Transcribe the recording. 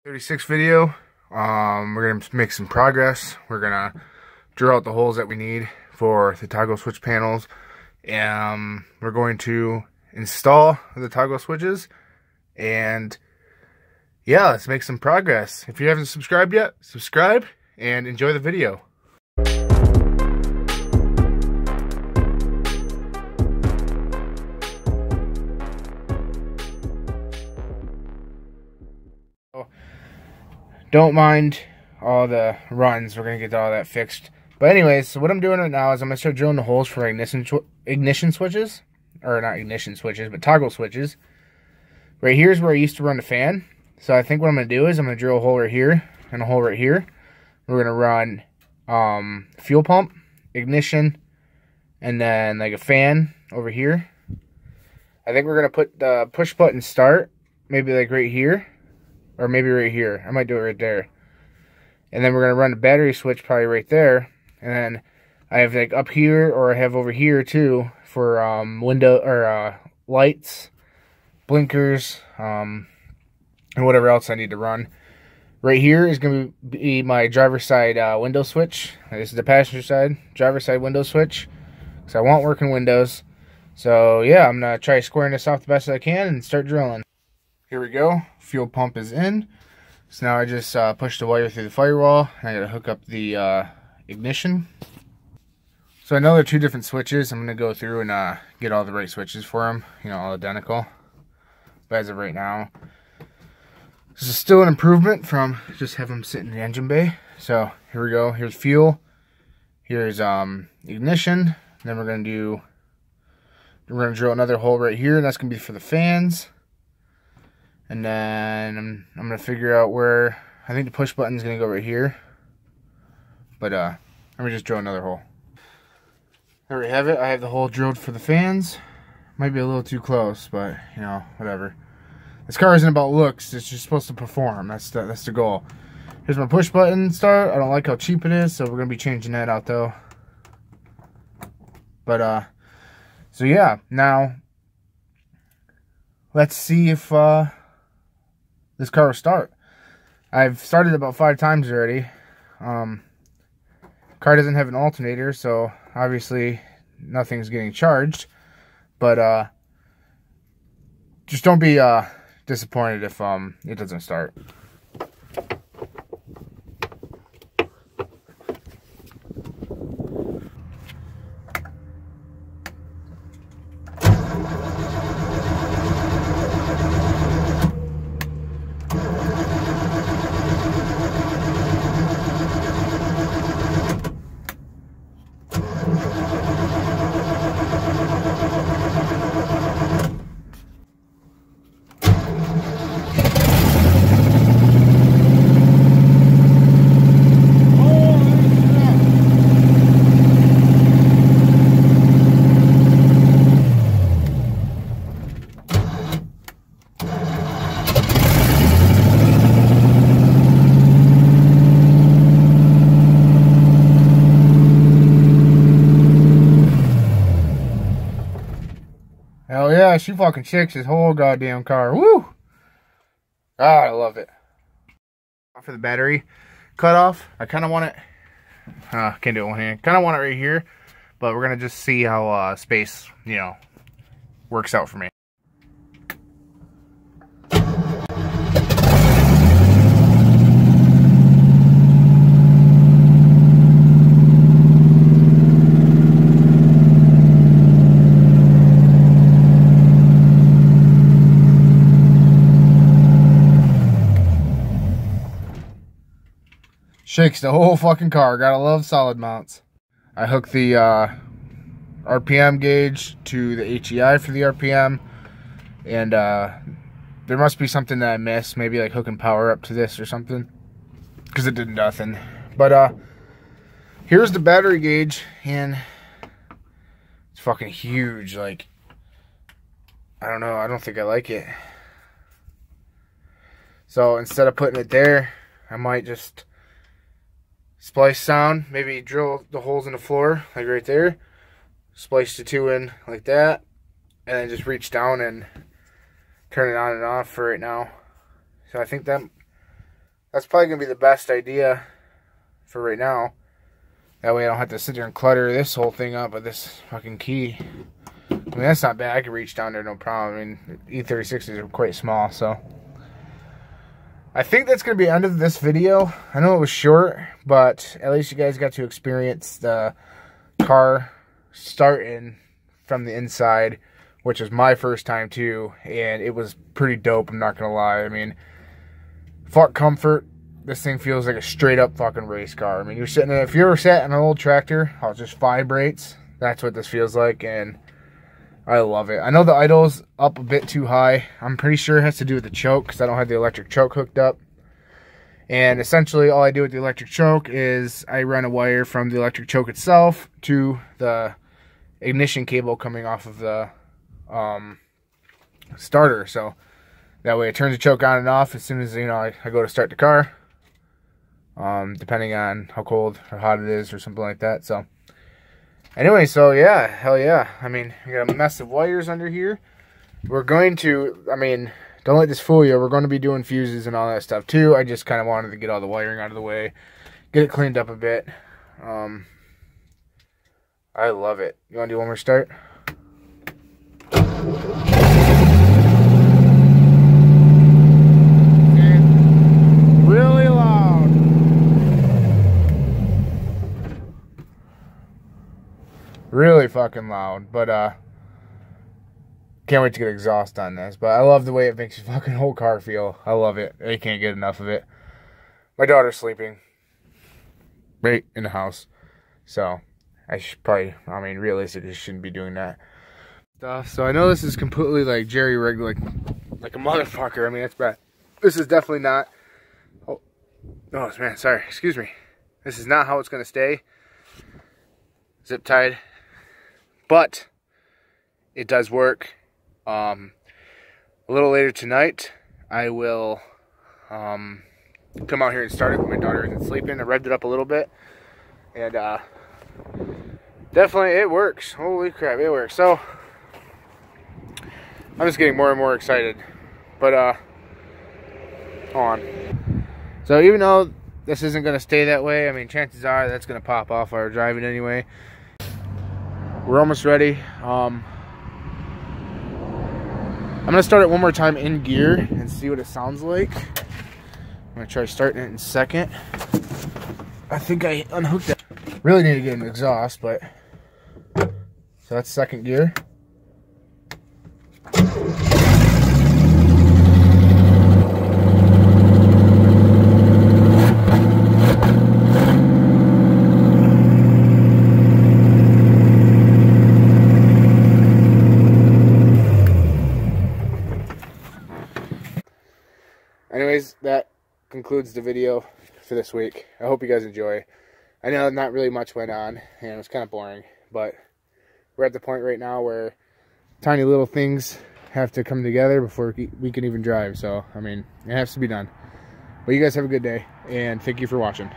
36 video. We're gonna make some progress. We're gonna drill out the holes that we need for the toggle switch panels. We're going to install the toggle switches, and yeah, let's make some progress. If you haven't subscribed yet, subscribe and enjoy the video. Don't mind all the runs. We're going to get all that fixed. But anyways, so what I'm doing right now is I'm going to start drilling the holes for ignition switches. Or not ignition switches, but toggle switches. Right here is where I used to run the fan. So I think what I'm going to do is I'm going to drill a hole right here and a hole right here. We're going to run fuel pump, ignition, and then like a fan over here. I think we're going to put the push button start, maybe like right here. Or maybe right here. I might do it right there. And then we're going to run the battery switch probably right there. And then I have like up here, or I have over here too, for window or lights, blinkers, and whatever else I need to run. Right here is going to be my driver's side window switch. This is the passenger side, driver's side window switch. Because I want working windows. So yeah, I'm going to try squaring this off the best I can and start drilling. Here we go. Fuel pump is in. So now I just push the wire through the firewall. I gotta hook up the ignition. So I know they're two different switches. I'm gonna go through and get all the right switches for them. You know, all identical. But as of right now, this is still an improvement from just having them sit in the engine bay. So here we go. Here's fuel. Here's ignition. Then we're gonna drill another hole right here, and that's gonna be for the fans. And then I'm going to figure out where, I think the push button is going to go right here. But let me just drill another hole. There we have it. I have the hole drilled for the fans. Might be a little too close, but you know, whatever. This car isn't about looks, it's just supposed to perform. That's the goal. Here's my push button start. I don't like how cheap it is, so we're going to be changing that out though. But so yeah, now let's see if this car will start. I've started about 5 times already. Car doesn't have an alternator, so obviously nothing's getting charged. But just don't be disappointed if it doesn't start. Hell yeah, she fucking shakes this whole goddamn car. Woo! Ah, I love it. For the battery cutoff, I kind of want it, can't do it one hand. Kind of want it right here, but we're going to just see how space, you know, works out for me. Shakes the whole fucking car. Gotta love solid mounts. I hooked the RPM gauge to the HEI for the RPM. And there must be something that I missed. Maybe like hooking power up to this or something. Because it did nothing. But here's the battery gauge. And it's fucking huge. Like, I don't know. I don't think I like it. So instead of putting it there, I might just splice down, maybe drill the holes in the floor, like right there, splice the 2 in like that, and then just reach down and turn it on and off for right now. So I think that That's probably going to be the best idea for right now. That way I don't have to sit there and clutter this whole thing up with this fucking key. I mean, that's not bad. I can reach down there, no problem. I mean, E36s are quite small, so. I think that's going to be the end of this video. I know it was short, but at least you guys got to experience the car starting from the inside, which was my first time too, and it was pretty dope, I'm not going to lie. I mean, fuck comfort. This thing feels like a straight up fucking race car. I mean, you're sitting in, if you ever sat in an old tractor, how it just vibrates, that's what this feels like, and I love it. I know the idle's up a bit too high. I'm pretty sure it has to do with the choke, because I don't have the electric choke hooked up. And essentially all I do with the electric choke is I run a wire from the electric choke itself to the ignition cable coming off of the starter. So that way it turns the choke on and off as soon as, you know, I go to start the car. Depending on how cold or hot it is or something like that. So anyway, so yeah, hell yeah. I mean, we got a mess of wires under here. We're going to, I mean, don't let this fool you. We're going to be doing fuses and all that stuff too. I just kind of wanted to get all the wiring out of the way, get it cleaned up a bit. I love it. You want to do one more start? Really loud. Really fucking loud, but can't wait to get exhaust on this. But I love the way it makes your fucking whole car feel. I love it. I can't get enough of it. My daughter's sleeping right in the house, so I should probably, I mean, realistically, shouldn't be doing that stuff. So I know this is completely like jerry-rigged, like a motherfucker. I mean, that's bad. This is definitely not. Oh man, sorry. Excuse me. This is not how it's gonna stay. Zip tied. But it does work. A little later tonight, I will come out here and start it when my daughter isn't sleeping. I revved it up a little bit, and definitely it works. Holy crap, it works. So I'm just getting more and more excited. But hold on. So even though this isn't going to stay that way, I mean, chances are that's going to pop off while we're driving anyway. We're almost ready. I'm going to start it one more time in gear and see what it sounds like. I'm going to try starting it in second. I think I unhooked it. Really need to get an exhaust, but... So that's second gear. Anyways, that concludes the video for this week. I hope you guys enjoy. I know not really much went on, and it was kind of boring, but we're at the point right now where tiny little things have to come together before we can even drive. So, I mean, it has to be done. But you guys have a good day, and thank you for watching.